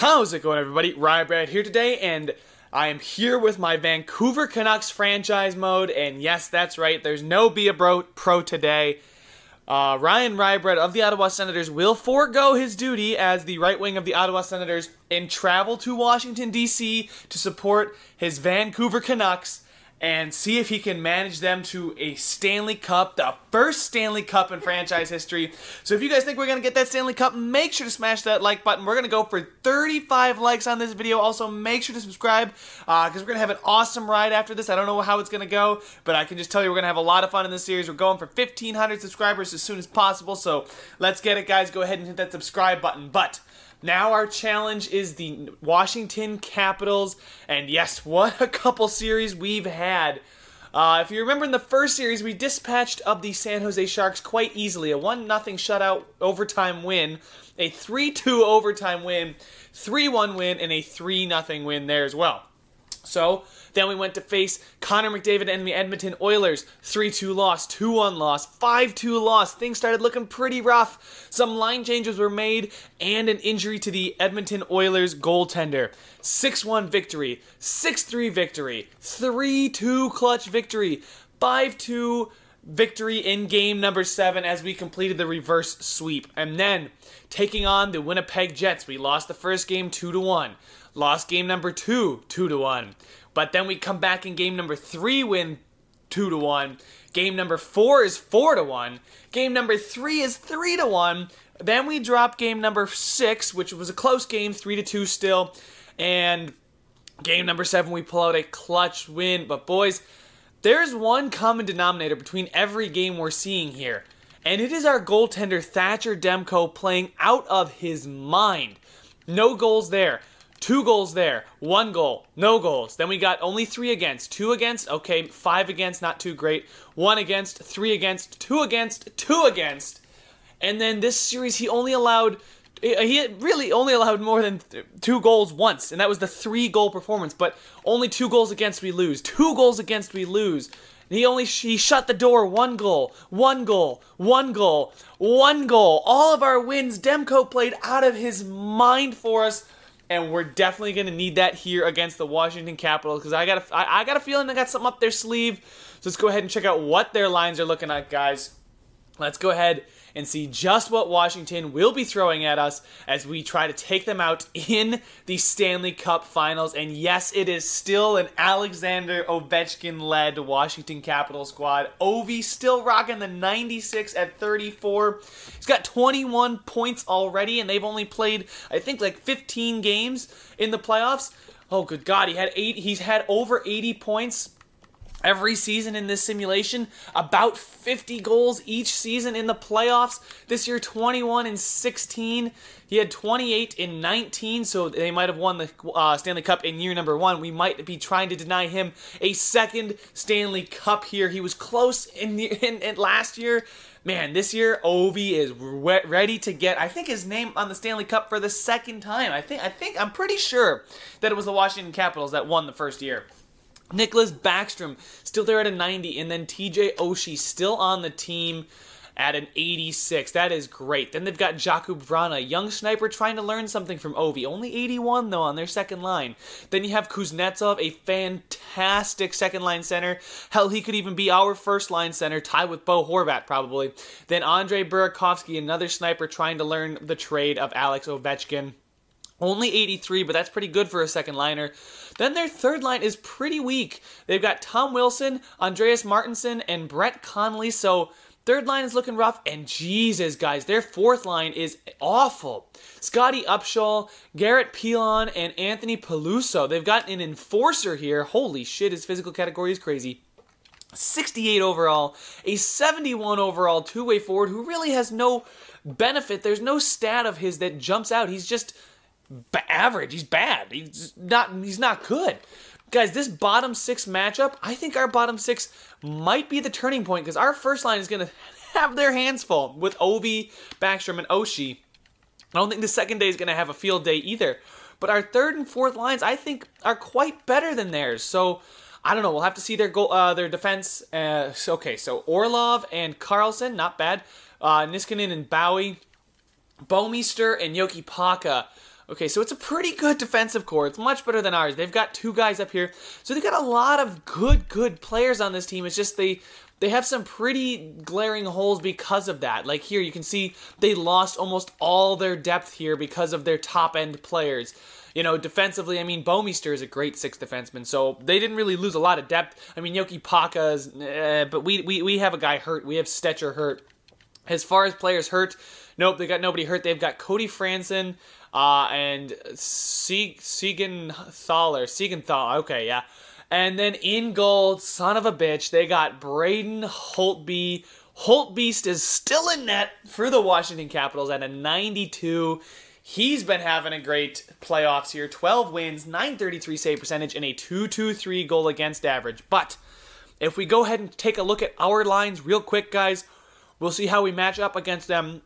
How's it going, everybody? Rybrad here today, and I am here with my Vancouver Canucks franchise mode, and yes, that's right, there's no Be A Pro today. Ryan Rybrad of the Ottawa Senators will forego his duty as the right wing of the Ottawa Senators and travel to Washington, D.C. to support his Vancouver Canucks and see if he can manage them to a Stanley Cup, the first Stanley Cup in franchise history. So if you guys think we're going to get that Stanley Cup, make sure to smash that like button. We're going to go for 35 likes on this video. Also, make sure to subscribe because we're going to have an awesome ride after this. I don't know how it's going to go, but I can just tell you we're going to have a lot of fun in this series. We're going for 1,500 subscribers as soon as possible, so let's get it, guys. Go ahead and hit that subscribe button. But now our challenge is the Washington Capitals, and yes, what a couple series we've had. If you remember in the first series, we dispatched of the San Jose Sharks quite easily. A 1-0 shutout overtime win, a 3-2 overtime win, 3-1 win, and a 3-0 win there as well. So then we went to face Connor McDavid and the Edmonton Oilers. 3-2 loss, 2-1 loss, 5-2 loss. Things started looking pretty rough. Some line changes were made and an injury to the Edmonton Oilers goaltender. 6-1 victory, 6-3 victory, 3-2 clutch victory, 5-2 victory in game number 7 as we completed the reverse sweep. And then taking on the Winnipeg Jets, we lost the first game 2-1. Lost game number 2, 2-1. But then we come back in game number 3, win 2-1. Game number 4 is 4-1. Game number 3 is 3-1. Then we drop game number 6, which was a close game, 3-2 still. And game number 7, we pull out a clutch win. But boys, there's one common denominator between every game we're seeing here. And it is our goaltender, Thatcher Demko, playing out of his mind. No goals there. 2 goals there, 1 goal, no goals. Then we got only 3 against, 2 against, okay, 5 against, not too great. 1 against, 3 against, 2 against, 2 against. And then this series he really only allowed more than 2 goals once, and that was the 3-goal performance. But only 2 goals against, we lose. 2 goals against, we lose. He shut the door. 1 goal, 1 goal, 1 goal, 1 goal. All of our wins, Demko played out of his mind for us. And we're definitely going to need that here against the Washington Capitals because I got a feeling they got something up their sleeve. So let's go ahead and check out what their lines are looking like, guys. Let's go ahead and see just what Washington will be throwing at us as we try to take them out in the Stanley Cup Finals. And yes, it is still an Alexander Ovechkin-led Washington Capitals squad. Ovi still rocking the 96 at 34. He's got 21 points already, and they've only played, I think, like 15 games in the playoffs. Oh, good God, he's had over 80 points every season in this simulation, about 50 goals each season in the playoffs. This year, 21 in 16. He had 28 in 19, so they might have won the Stanley Cup in year number 1. We might be trying to deny him a second Stanley Cup here. He was close in last year. Man, this year, Ovi is ready to get, I think, his name on the Stanley Cup for the second time. I'm pretty sure that it was the Washington Capitals that won the first year. Nicholas Backstrom still there at a 90, and then TJ Oshie still on the team at an 86. That is great. Then they've got Jakub Vrana, a young sniper trying to learn something from Ovi. Only 81, though, on their second line. Then you have Kuznetsov, a fantastic second-line center. Hell, he could even be our first-line center, tied with Bo Horvat, probably. Then Andrei Burakovsky, another sniper trying to learn the trade of Alex Ovechkin. Only 83, but that's pretty good for a second liner. Then their third line is pretty weak. They've got Tom Wilson, Andreas Martinson, and Brett Connolly. So third line is looking rough. And Jesus, guys, their fourth line is awful. Scotty Upshall, Garrett Pilon, and Anthony Peluso. They've got an enforcer here. Holy shit, his physical category is crazy. 68 overall, a 71 overall two-way forward who really has no benefit. There's no stat of his that jumps out. He's just average. He's bad. He's not good. Guys, this bottom 6 matchup, I think our bottom 6 might be the turning point because our first line is going to have their hands full with Ovi, Backstrom, and Oshie. I don't think the second day is going to have a field day either. But our third and fourth lines, I think, are quite better than theirs. So, I don't know. We'll have to see their defense. Okay, so Orlov and Carlson, not bad. Niskanen and Bowie. Bouwmeester and Yoki Paka. Okay, so it's a pretty good defensive core. It's much better than ours. They've got 2 guys up here. So they've got a lot of good players on this team. It's just they have some pretty glaring holes because of that. Like here, you can see they lost almost all their depth here because of their top-end players. You know, defensively, I mean, Bomeister is a great 6th defenseman, so they didn't really lose a lot of depth. I mean, Yoki Paka is, but we have a guy hurt. We have Stetcher hurt. As far as players hurt, nope, they got nobody hurt. They've got Cody Franson and Siegenthaler. Okay, yeah. And then in goal, son of a bitch, they got Braden Holtby. Holtbeast is still in net for the Washington Capitals at a 92. He's been having a great playoffs here. 12 wins, .933 save percentage, and a .223 goal against average. But if we go ahead and take a look at our lines real quick, guys, we'll see how we match up against them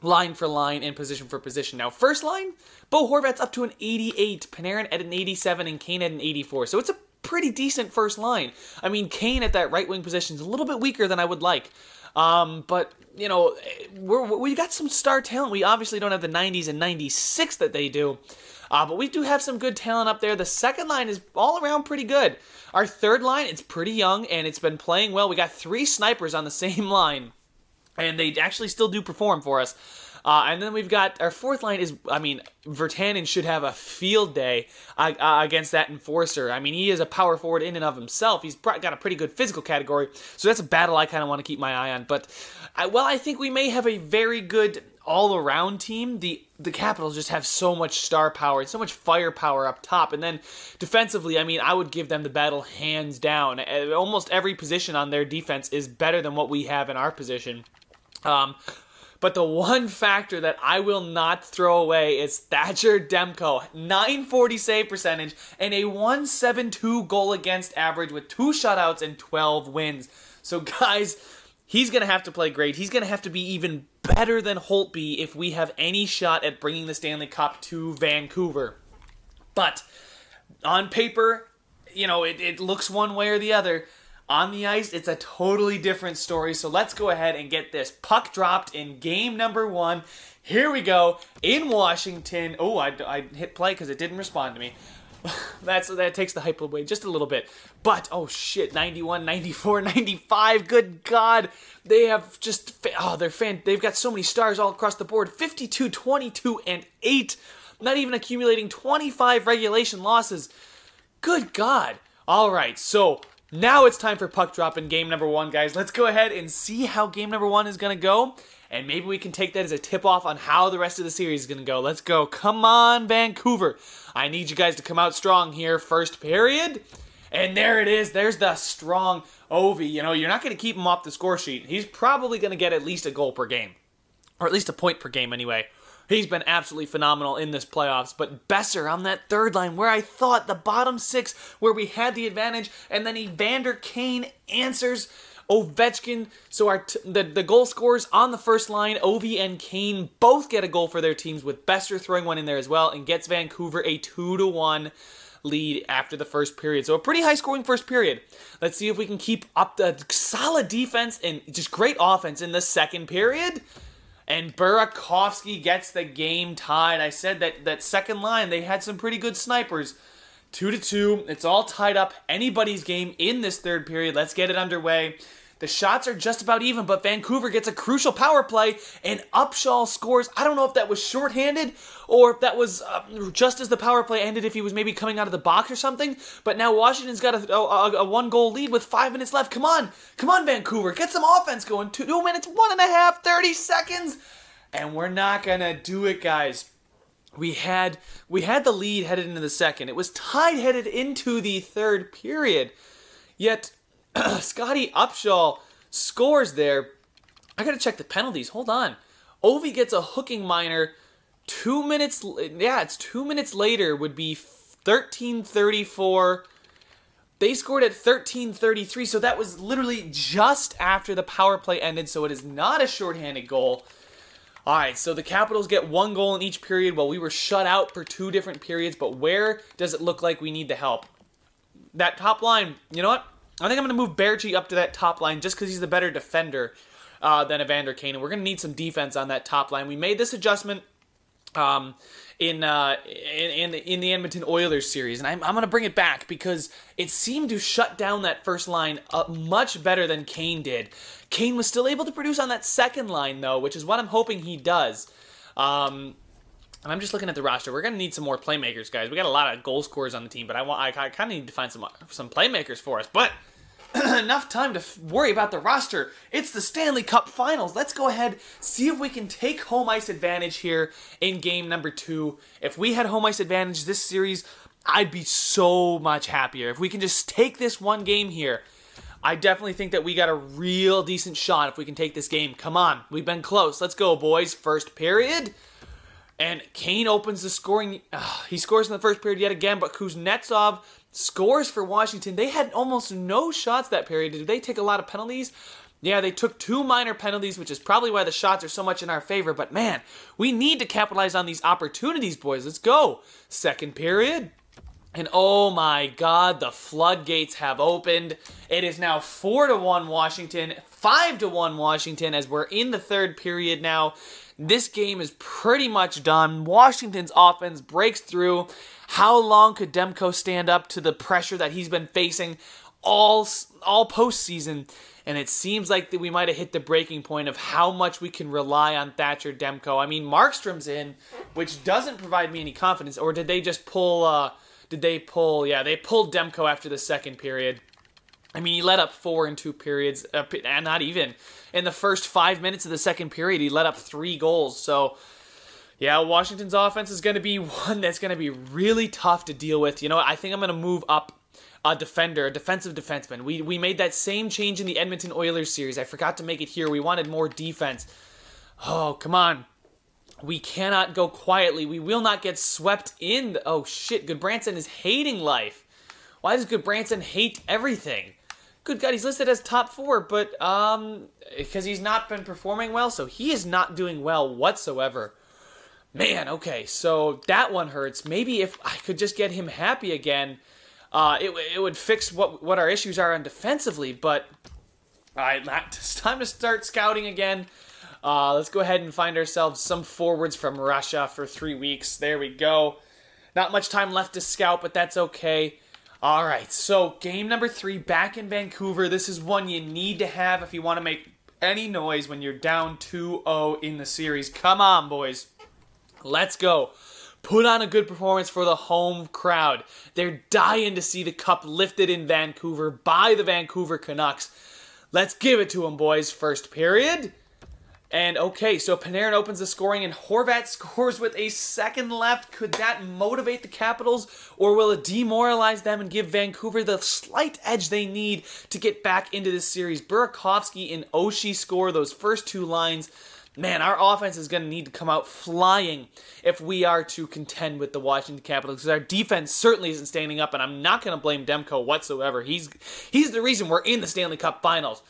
line for line and position for position. Now, first line, Bo Horvat's up to an 88, Panarin at an 87, and Kane at an 84. So it's a pretty decent first line. I mean, Kane at that right wing position is a little bit weaker than I would like. But, you know, we got some star talent. We obviously don't have the 90s and 96 that they do. But we do have some good talent up there. The second line is all around pretty good. Our third line, it's pretty young, and it's been playing well. We got 3 snipers on the same line, and they actually still do perform for us. And then we've got our fourth line is, I mean, Virtanen should have a field day against that enforcer. I mean, he is a power forward in and of himself. He's got a pretty good physical category, so that's a battle I kind of want to keep my eye on. But, I think we may have a very good all-around team. The Capitals just have so much star power and so much firepower up top. And then defensively, I mean, I would give them the battle hands down. Almost every position on their defense is better than what we have in our position. But the one factor that I will not throw away is Thatcher Demko. .940 save percentage and a .172 goal against average with 2 shutouts and 12 wins. So guys, he's going to have to play great. He's going to have to be even better than Holtby if we have any shot at bringing the Stanley Cup to Vancouver. But on paper, you know, it looks one way or the other. On the ice, it's a totally different story, so let's go ahead and get this puck dropped in game number 1. Here we go, in Washington. Oh, I hit play because it didn't respond to me. That takes the hype away just a little bit. But, oh shit, 91, 94, 95, good God. They have just, they've got so many stars all across the board. 52, 22, and 8. Not even accumulating 25 regulation losses. Good God. All right, so now it's time for puck drop in game number 1, guys. Let's go ahead and see how game number 1 is going to go. And maybe we can take that as a tip-off on how the rest of the series is going to go. Let's go. Come on, Vancouver. I need you guys to come out strong here. First period. And there it is. There's the strong Ovi. You know, you're not going to keep him off the score sheet. He's probably going to get at least a goal per game. Or at least a point per game anyway. He's been absolutely phenomenal in this playoffs. But Besser on that third line, where I thought the bottom 6, where we had the advantage, and then Evander Kane answers Ovechkin. So the goal scorers on the first line, Ovi and Kane, both get a goal for their teams, with Besser throwing one in there as well, and gets Vancouver a 2-1 lead after the first period. So a pretty high-scoring first period. Let's see if we can keep up the solid defense and just great offense in the second period. And Burakovsky gets the game tied. I said that second line, they had some pretty good snipers. 2-2. It's all tied up. Anybody's game in this third period. Let's get it underway. The shots are just about even, but Vancouver gets a crucial power play, and Upshaw scores. I don't know if that was shorthanded or if that was just as the power play ended, if he was maybe coming out of the box or something. But now Washington's got a 1-goal lead with 5 minutes left. Come on, Vancouver. Get some offense going. 2 minutes, 1.5, 30 seconds. And we're not going to do it, guys. We had the lead headed into the second. It was tied headed into the third period. Yet Scotty Upshaw scores there. I gotta check the penalties. Hold on. Ovi gets a hooking minor. 2 minutes. Yeah, it's 2 minutes later. Would be 13:34. They scored at 13:33. So that was literally just after the power play ended. So it is not a shorthanded goal. All right, so the Capitals get 1 goal in each period while we were shut out for 2 different periods. But where does it look like we need the help? That top line, you know what? I think I'm going to move Berchi up to that top line just because he's the better defender than Evander Kane. And we're going to need some defense on that top line. We made this adjustment in the Edmonton Oilers series, and I'm going to bring it back because it seemed to shut down that first line much better than Kane did. Kane was still able to produce on that second line, though, which is what I'm hoping he does. And I'm just looking at the roster. We're going to need some more playmakers, guys. We got a lot of goal scorers on the team, but I kind of need to find some playmakers for us. But enough time to worry about the roster. It's the Stanley Cup Finals. Let's go ahead, see if we can take home ice advantage here in game number 2. If we had home ice advantage this series, I'd be so much happier. If we can just take this one game here, I definitely think that we got a real decent shot if we can take this game. Come on, we've been close. Let's go, boys. First period. And Kane opens the scoring. He scores in the first period yet again, but Kuznetsov scores for Washington. They had almost no shots that period. Did they take a lot of penalties? Yeah, they took 2 minor penalties, which is probably why the shots are so much in our favor. But man, we need to capitalize on these opportunities, boys. Let's go. Second period. And oh my God, the floodgates have opened. It is now 4-1 Washington, 5-1 Washington as we're in the third period now. This game is pretty much done. Washington's offense breaks through. How long could Demko stand up to the pressure that he's been facing all postseason? And it seems like that we might have hit the breaking point of how much we can rely on Thatcher Demko. I mean, Markstrom's in, which doesn't provide me any confidence. Or did they just pull... Yeah, they pulled Demko after the second period. I mean, he let up 4 in 2 periods, and not even. In the first 5 minutes of the second period, he let up 3 goals. So, yeah, Washington's offense is going to be one that's going to be really tough to deal with. You know, I think I'm going to move up a defensive defenseman. We made that same change in the Edmonton Oilers series. I forgot to make it here. We wanted more defense. Oh, come on. We cannot go quietly. We will not get swept in. Oh, shit. Goodbranson is hating life. Why does Goodbranson hate everything? Good God, he's listed as top 4, but, because he's not been performing well, so he is not doing well whatsoever. Man, okay, so that one hurts. Maybe if I could just get him happy again, it would fix what our issues are on defensively, but, alright, it's time to start scouting again. Let's go ahead and find ourselves some forwards from Russia for 3 weeks. There we go. Not much time left to scout, but that's okay. Alright, so game number 3 back in Vancouver. This is one you need to have if you want to make any noise when you're down 2-0 in the series. Come on, boys. Let's go. Put on a good performance for the home crowd. They're dying to see the cup lifted in Vancouver by the Vancouver Canucks. Let's give it to them, boys. First period. And okay, so Panarin opens the scoring and Horvat scores with a second left. Could that motivate the Capitals, or will it demoralize them and give Vancouver the slight edge they need to get back into this series? Burakovsky and Oshie score those first 2 lines. Man, our offense is going to need to come out flying if we are to contend with the Washington Capitals, because our defense certainly isn't standing up, and I'm not going to blame Demko whatsoever. He's the reason we're in the Stanley Cup Finals.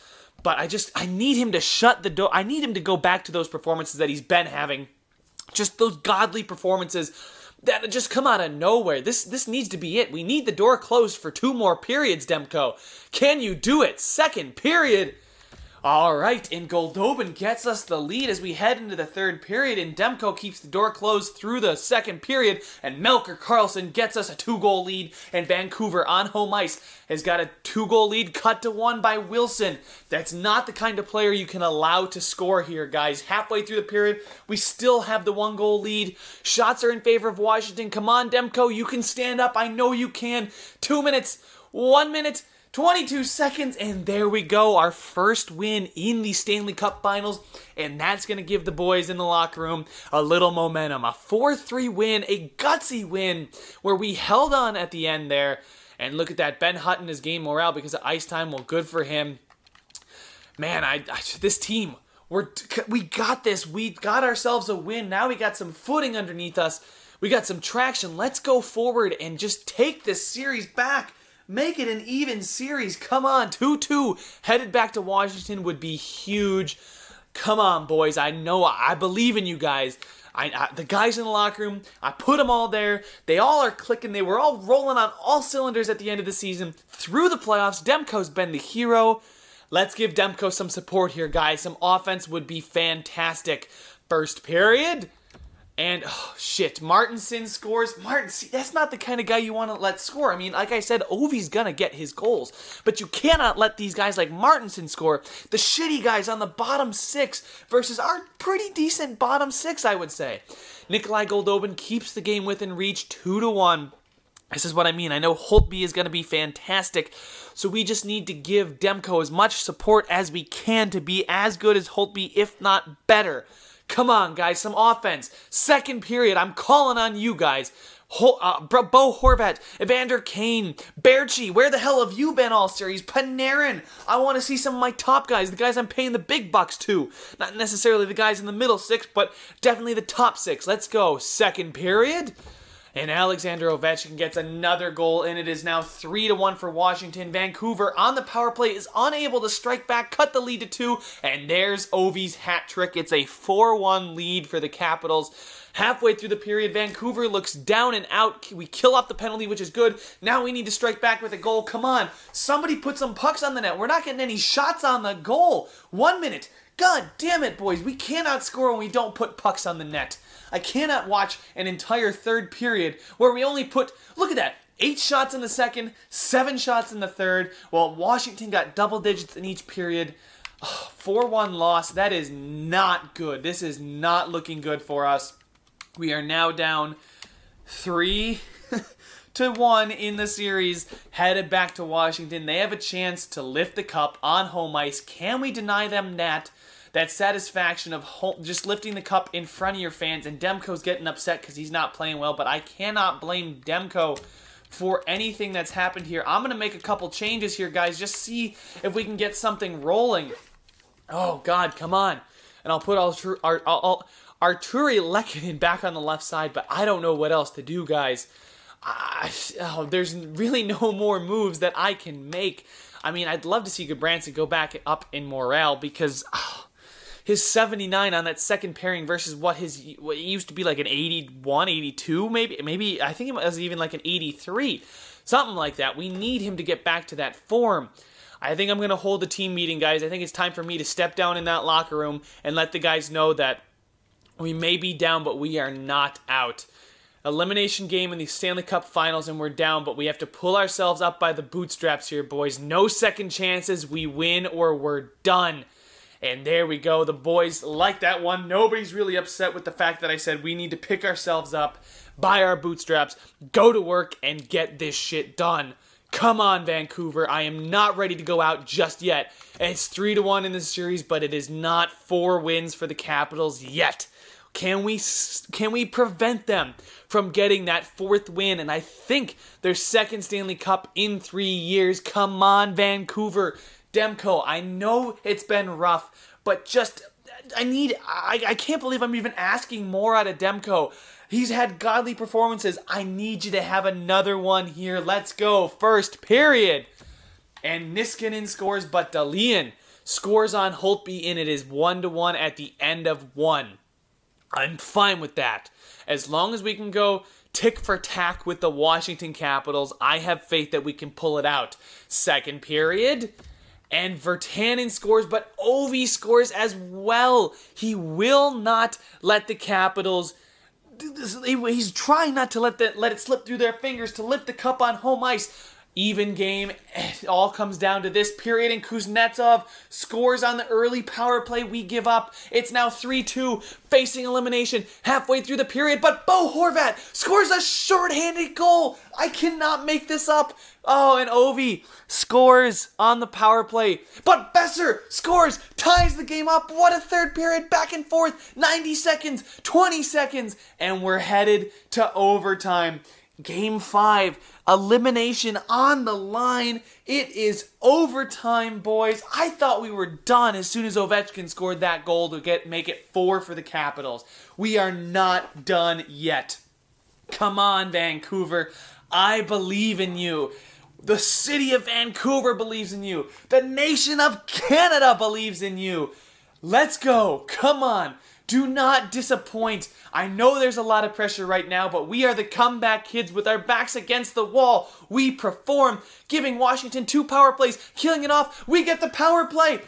But I need him to shut the door. I need him to go back to those performances that he's been having. Just those godly performances that just come out of nowhere. This needs to be it. We need the door closed for 2 more periods, Demko. Can you do it? Second period. All right, and Goldobin gets us the lead as we head into the third period, and Demko keeps the door closed through the second period, and Melker Karlsson gets us a 2-goal lead, and Vancouver on home ice has got a 2-goal lead cut to 1 by Wilson. That's not the kind of player you can allow to score here, guys. Halfway through the period, we still have the 1-goal lead. Shots are in favor of Washington. Come on, Demko, you can stand up. I know you can. 2 minutes, 1 minute, 22 seconds, and there we go, our first win in the Stanley Cup Finals, and that's going to give the boys in the locker room a little momentum. A 4-3 win, a gutsy win, where we held on at the end there, and look at that, Ben Hutton is game morale because of ice time. Well, good for him. Man, this team, we got this. We got ourselves a win. Now we got some footing underneath us. We got some traction. Let's go forward and just take this series back. Make it an even series. Come on, 2-2 headed back to Washington would be huge. Come on, boys. I know. I believe in you guys. The guys in the locker room, I put them all there. They all are clicking. They were all rolling on all cylinders at the end of the season. Through the playoffs, Demko's been the hero. Let's give Demko some support here, guys. Some offense would be fantastic. First period. And, oh, shit, Martinson scores. That's not the kind of guy you want to let score. I mean, like I said, Ovi's going to get his goals. But you cannot let these guys like Martinson score. The shitty guys on the bottom 6 versus our pretty decent bottom 6, I would say. Nikolai Goldobin keeps the game within reach, 2-1. This is what I mean. I know Holtby is going to be fantastic, so we just need to give Demko as much support as we can to be as good as Holtby, if not better. Come on, guys, some offense. Second period, I'm calling on you guys. Bo Horvat, Evander Kane, Berchi, where the hell have you been all series? Panarin, I want to see some of my top guys, the guys I'm paying the big bucks to. Not necessarily the guys in the middle 6, but definitely the top 6. Let's go. Second period. And Alexander Ovechkin gets another goal, and it is now 3-1 for Washington. Vancouver on the power play is unable to strike back, cut the lead to 2, and there's Ovi's hat trick. It's a 4-1 lead for the Capitals. Halfway through the period, Vancouver looks down and out. We kill off the penalty, which is good. Now we need to strike back with a goal. Come on, somebody put some pucks on the net. We're not getting any shots on the goal. 1 minute. God damn it, boys. We cannot score when we don't put pucks on the net. I cannot watch an entire third period where we only put, look at that, 8 shots in the second, 7 shots in the third, while Washington got double digits in each period. 4-1 loss. That is not good. This is not looking good for us. We are now down 3-1 in the series, headed back to Washington. They have a chance to lift the cup on home ice. Can we deny them that? That satisfaction of just lifting the cup in front of your fans, and Demko's getting upset because he's not playing well, but I cannot blame Demko for anything that's happened here. I'm going to make a couple changes here, guys, just see if we can get something rolling. Oh, God, come on. And I'll put Arturi Lehkonen back on the left side, but I don't know what else to do, guys. There's really no more moves that I can make. I mean, I'd love to see Gudbranson go back up in morale because his 79 on that second pairing versus what it used to be like an 81, 82, maybe I think it was even like an 83, something like that. We need him to get back to that form. I think I'm going to hold a team meeting, guys. I think it's time for me to step down in that locker room and let the guys know that we may be down, but we are not out. Elimination game in the Stanley Cup Finals, and we're down, but we have to pull ourselves up by the bootstraps here, boys. No second chances. We win or we're done. And there we go. The boys like that one. Nobody's really upset with the fact that I said we need to pick ourselves up by our bootstraps, go to work, and get this shit done. Come on, Vancouver. I am not ready to go out just yet. It's 3-1 in this series, but it is not 4 wins for the Capitals yet. Can we prevent them from getting that 4th win? And I think their 2nd Stanley Cup in 3 years. Come on, Vancouver. Demko, I know it's been rough, but just, I can't believe I'm even asking more out of Demko. He's had godly performances. I need you to have another one here. Let's go. First period. And Niskanen scores, but Dahlin scores on Holtby, and it is 1-1 at the end of 1. I'm fine with that. As long as we can go tick for tack with the Washington Capitals, I have faith that we can pull it out. Second period, and Virtanen scores, but Ovi scores as well. He will not let the Capitals... He's trying not to let it slip through their fingers to lift the cup on home ice. Even game. It all comes down to this period, and Kuznetsov scores on the early power play. We give up. It's now 3-2, facing elimination halfway through the period, but Bo Horvat scores a shorthanded goal. I cannot make this up. Oh, and Ovi scores on the power play, but Besser scores, ties the game up. What a third period, back and forth, 90 seconds, 20 seconds, and we're headed to overtime. Game 5, elimination on the line. It is overtime, boys. I thought we were done as soon as Ovechkin scored that goal to make it 4 for the Capitals. We are not done yet. Come on, Vancouver. I believe in you. The city of Vancouver believes in you. The nation of Canada believes in you. Let's go. Come on. Do not disappoint. I know there's a lot of pressure right now, but we are the comeback kids with our backs against the wall. We perform, giving Washington 2 power plays, killing it off. We get the power play.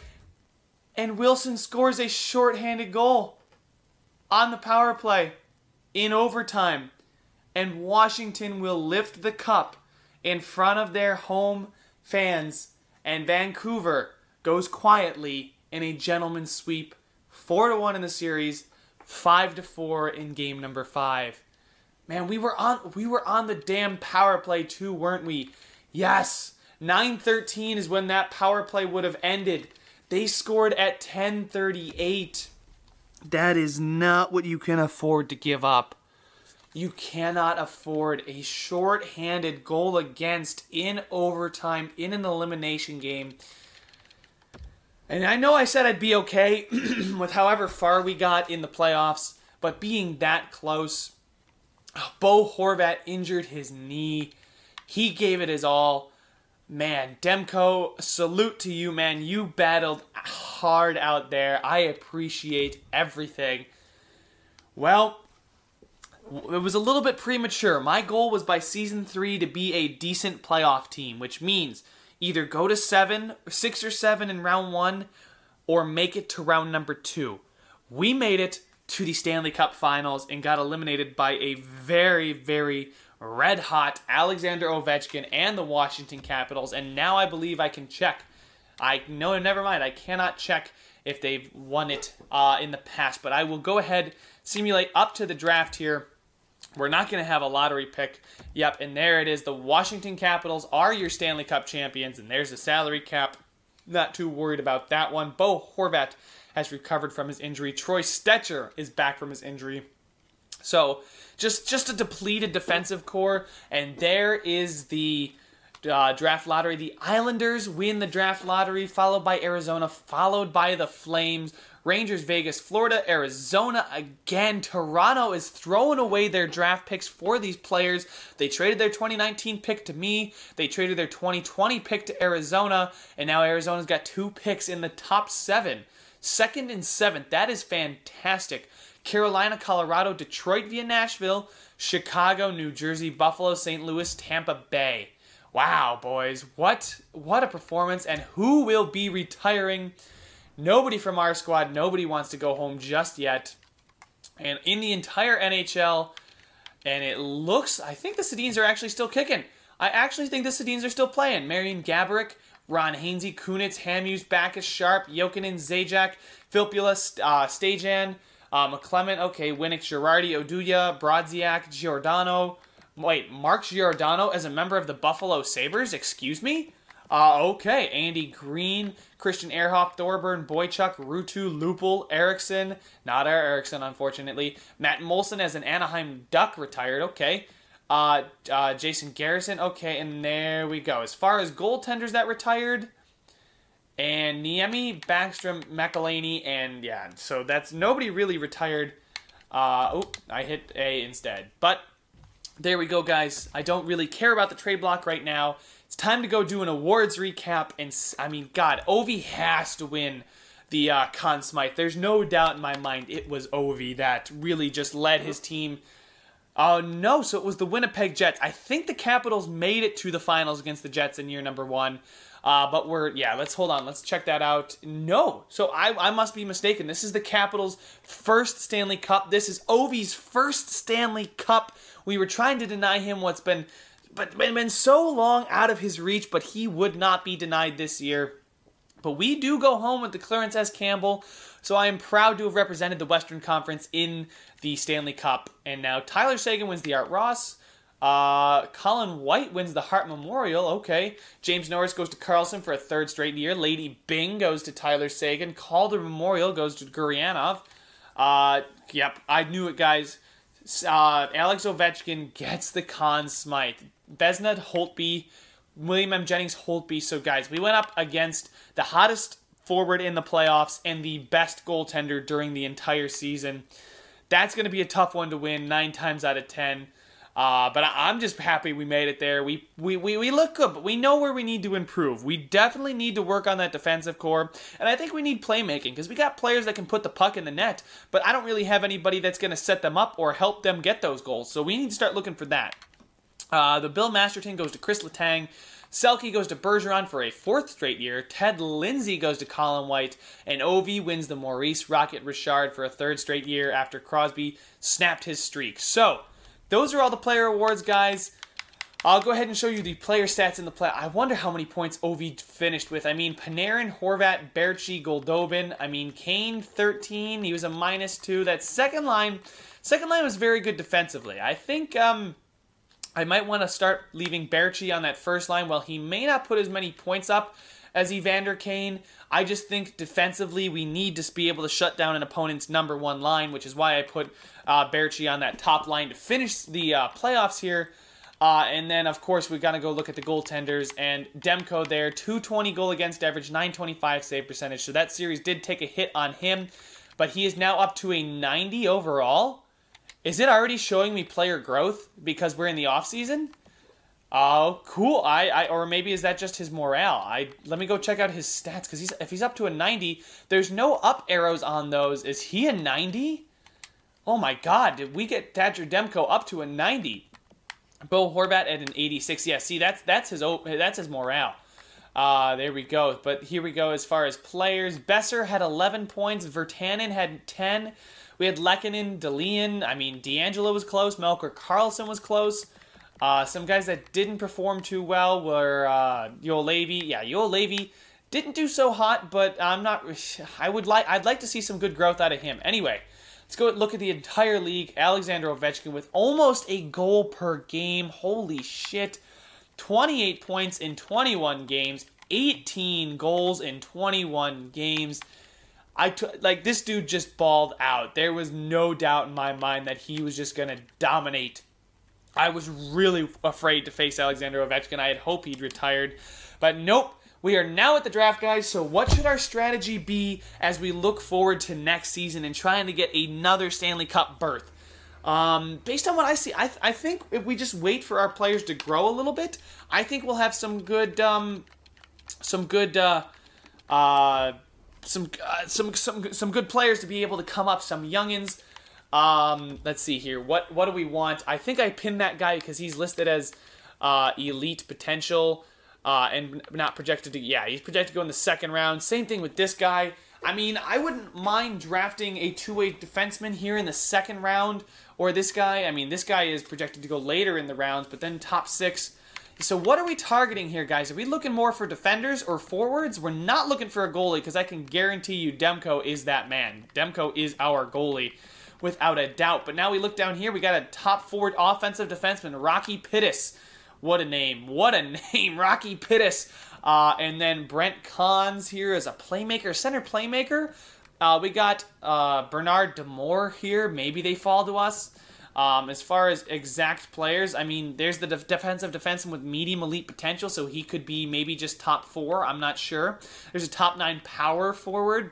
And Wilson scores a shorthanded goal on the power play. in overtime, and Washington will lift the cup in front of their home fans, and Vancouver goes quietly in a gentleman's sweep, 4-1 in the series, 5-4 in game number 5. Man, we were on the damn power play too, weren't we? Yes, 9:13 is when that power play would have ended. They scored at 10:38. That is not what you can afford to give up. You cannot afford a short-handed goal against in overtime in an elimination game. And I know I said I'd be okay with however far we got in the playoffs, but being that close, Bo Horvat injured his knee. He gave it his all. Man, Demko, salute to you, man. You battled hard out there. I appreciate everything. Well, it was a little bit premature. My goal was by season 3 to be a decent playoff team, which means either go to 6 or 7 in round 1, or make it to round number 2. We made it to the Stanley Cup Finals and got eliminated by a very, very red-hot Alexander Ovechkin and the Washington Capitals, and now I believe I can check. Never mind, I cannot check if they've won it in the past, but I will go ahead, simulate up to the draft here. We're not going to have a lottery pick. Yep, and there it is. The Washington Capitals are your Stanley Cup champions, and there's the salary cap. Not too worried about that one. Bo Horvat has recovered from his injury. Troy Stecher is back from his injury. So, just a depleted defensive core, and there is the draft lottery. The Islanders win the draft lottery, followed by Arizona, followed by the Flames, Rangers, Vegas, Florida, Arizona again. Toronto is throwing away their draft picks for these players. They traded their 2019 pick to me. They traded their 2020 pick to Arizona. And now Arizona's got 2 picks in the top 7. 2nd and 7th. That is fantastic. Carolina, Colorado, Detroit via Nashville, Chicago, New Jersey, Buffalo, St. Louis, Tampa Bay. Wow, boys. What a performance. And who will be retiring? Nobody from our squad. Nobody wants to go home just yet. And in the entire NHL, and it looks, I think the Sedins are actually still kicking. I actually think the Sedins are still playing. Marian Gaborik, Ron Hainsey, Kunitz, Hamhuis, Backus, Sharp, Jokinen, Zajac, Filppula, Stajan, McClement, okay, Winnick, Girardi, Oduya, Brodziak, Giordano. Wait, Mark Giordano as a member of the Buffalo Sabres? Excuse me? Okay, Andy Green, Christian Ehrhoff, Thorburn, Boychuk, Rutu, Lupul, Eriksson, not our Eriksson, unfortunately. Matt Molson as an Anaheim Duck retired, okay. Jason Garrison, okay, and there we go. As far as goaltenders that retired, and Niemi, Backstrom, McElhaney, and yeah, so that's nobody really retired. I hit A instead. But there we go, guys. I don't really care about the trade block right now. It's time to go do an awards recap, and I mean, God, Ovi has to win the Conn Smythe. There's no doubt in my mind it was Ovi that really just led his team. No, so it was the Winnipeg Jets. I think the Capitals made it to the finals against the Jets in year number 1. But let's hold on. Let's check that out. No, so I must be mistaken. This is the Capitals' first Stanley Cup. This is Ovi's first Stanley Cup. We were trying to deny him what's been so long out of his reach, but he would not be denied this year. But we do go home with the Clarence S. Campbell, so I am proud to have represented the Western Conference in the Stanley Cup. And now Tyler Seguin wins the Art Ross. Colin White wins the Hart Memorial. Okay. James Norris goes to Carlson for a 3rd straight year. Lady Bing goes to Tyler Seguin. Calder Memorial goes to Gurianov. Yep, I knew it, guys. Alex Ovechkin gets the Conn Smythe. Vezina Holtby, William M. Jennings Holtby. So, guys, we went up against the hottest forward in the playoffs and the best goaltender during the entire season. That's going to be a tough one to win 9 times out of 10. But I'm just happy we made it there. We look good, but we know where we need to improve. We definitely need to work on that defensive core, and I think we need playmaking, because we got players that can put the puck in the net, but I don't really have anybody that's going to set them up or help them get those goals, so we need to start looking for that. The Bill Masterton goes to Chris Letang. Selke goes to Bergeron for a 4th straight year. Ted Lindsay goes to Colin White. And Ovi wins the Maurice Rocket Richard for a 3rd straight year after Crosby snapped his streak. So, those are all the player awards, guys. I'll go ahead and show you the player stats in the play. I wonder how many points Ovi finished with. I mean, Panarin, Horvat, Berchi, Goldobin. I mean, Kane, 13. He was a -2. That second line was very good defensively. I think I might want to start leaving Berchi on that first line. While he may not put as many points up as Evander Kane, I just think defensively we need to be able to shut down an opponent's number 1 line, which is why I put Berchi on that top line to finish the playoffs here. And then, of course, we got to go look at the goaltenders. And Demko there, 220 goal against average, 925 save percentage. So that series did take a hit on him. But he is now up to a 90 overall. Is it already showing me player growth because we're in the offseason? Oh, cool. Or maybe is that just his morale? Let me go check out his stats, because if he's up to a 90, there's no up arrows on those. Is he a 90? Oh my God, did we get Thatcher Demko up to a 90? Bo Horvat at an 86. Yeah, see, that's his morale. There we go. But here we go as far as players. Besser had 11 points. Virtanen had 10. We had Lehkonen, DeLeon. I mean, D'Angelo was close. Melker Karlsson was close. Some guys that didn't perform too well were Yoel Levy. Yeah, Yoel Levy didn't do so hot, but I'd like to see some good growth out of him. Anyway, let's go look at the entire league. Alexander Ovechkin with almost a goal per game. Holy shit. 28 points in 21 games. 18 goals in 21 games. This dude just balled out. There was no doubt in my mind that he was just going to dominate. I was really afraid to face Alexander Ovechkin. I had hoped he'd retired. But nope. We are now at the draft, guys. So what should our strategy be as we look forward to next season and trying to get another Stanley Cup berth? Based on what I see, I think if we just wait for our players to grow a little bit, I think we'll have some good players to be able to come up, some youngins. Let's see here. What do we want? I think I pinned that guy because he's listed as elite potential and not projected to. Yeah, he's projected to go in the 2nd round. Same thing with this guy. I mean, I wouldn't mind drafting a 2-way defenseman here in the 2nd round, or this guy. I mean, this guy is projected to go later in the rounds, but then top 6. So what are we targeting here, guys? Are we looking more for defenders or forwards? We're not looking for a goalie, because I can guarantee you Demko is that man. Demko is our goalie, without a doubt. But now we look down here, we got a top forward offensive defenseman, Rocky Pittis. What a name. What a name, Rocky Pittis. And then Brent Kahns here as a playmaker, center playmaker. We got Bernard Demore here. Maybe they fall to us. As far as exact players, I mean, there's the defensive defenseman with medium elite potential, so he could be maybe just top 4. I'm not sure. There's a top 9 power forward.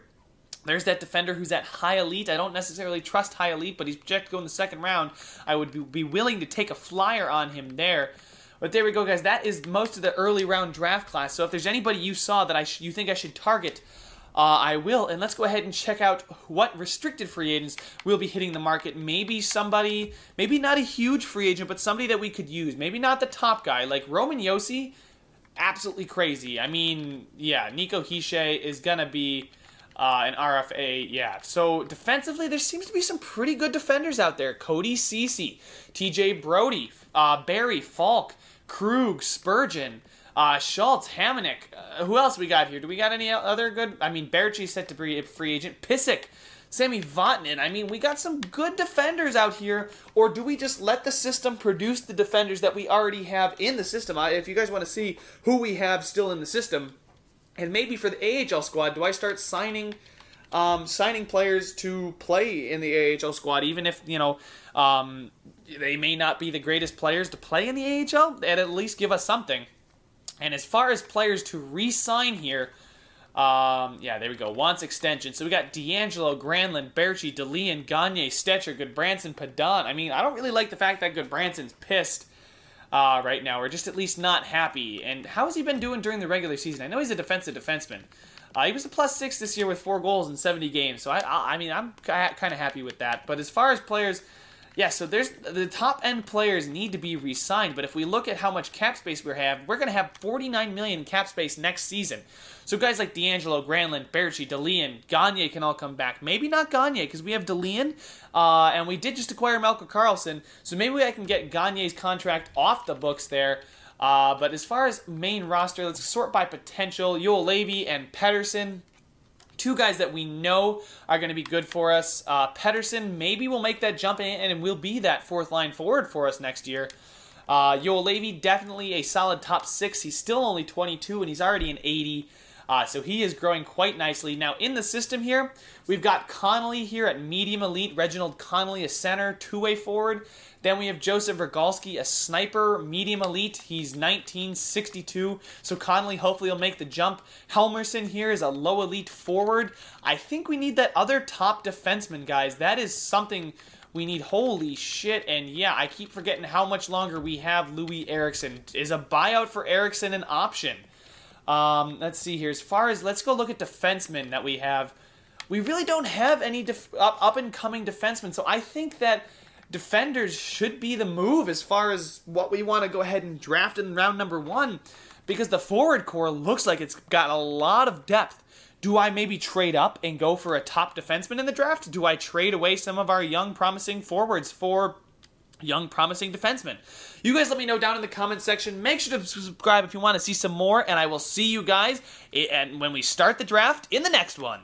There's that defender who's at high elite. I don't necessarily trust high elite, but he's projected to go in the 2nd round. I would be willing to take a flyer on him there. But there we go, guys. That is most of the early round draft class. So if there's anybody you saw that you think I should target, I will. And let's go ahead and check out what restricted free agents will be hitting the market. Maybe somebody, maybe not a huge free agent, but somebody that we could use. Maybe not the top guy, like Roman Josi. Absolutely crazy. I mean, yeah, Nico Hischier is going to be an RFA. Yeah, so defensively, there seems to be some pretty good defenders out there. Cody Ceci, TJ Brody, Barry, Falk, Krug, Spurgeon, Schultz, Hamonic. Who else we got here? Do we got any other good? I mean, Berchi's set to be a free agent. Pissick, Sammy Vatanen. I mean, we got some good defenders out here. Or do we just let the system produce the defenders that we already have in the system? If you guys want to see who we have still in the system, and maybe for the AHL squad, do I start signing players to play in the AHL squad, even if, you know, they may not be the greatest players to play in the AHL? They'd at least give us something. And as far as players to re-sign here, yeah, there we go. Wants extension. So we got D'Angelo, Granlund, Berchi, DeLeon, Gagne, Stetcher, Goodbranson, Padon. I mean, I don't really like the fact that Goodbranson's pissed right now, or just at least not happy. And how has he been doing during the regular season? I know he's a defensive defenseman. He was a +6 this year with 4 goals in 70 games. So, I mean, I'm kind of happy with that. But as far as players, Yeah, so there's the top-end players need to be re-signed, but if we look at how much cap space we have, we're going to have $49 million in cap space next season. So guys like D'Angelo, Granlund, Berchi, DeLeon, Gagne can all come back. Maybe not Gagne, because we have DeLeon, and we did just acquire Malcolm Carlson, so maybe I can get Gagne's contract off the books there. But as far as main roster, let's sort by potential. Yoel Levy and Pettersson. Two guys that we know are going to be good for us. Pettersson maybe will make that jump in and will be that fourth line forward for us next year. Yoel Levy, definitely a solid top 6. He's still only 22 and he's already an 80. So he is growing quite nicely. Now in the system here, we've got Connolly here at medium elite. Reginald Connolly, a center, two-way forward. Then we have Joseph Vergalski, a sniper, medium elite. He's 1962, so Connolly hopefully will make the jump. Helmerson here is a low elite forward. I think we need that other top defenseman, guys. That is something we need. Holy shit. And yeah, I keep forgetting how much longer we have Louis Eriksson. Is a buyout for Eriksson an option? Let's see here. As far as, let's go look at defensemen that we have. We really don't have any up-and-coming defensemen, so I think that defenders should be the move as far as what we want to go ahead and draft in round number 1, because the forward core looks like it's got a lot of depth. Do I maybe trade up and go for a top defenseman in the draft? Do I trade away some of our young promising forwards for young promising defensemen? You guys let me know down in the comment section. Make sure to subscribe if you want to see some more, and I will see you guys when we start the draft in the next one.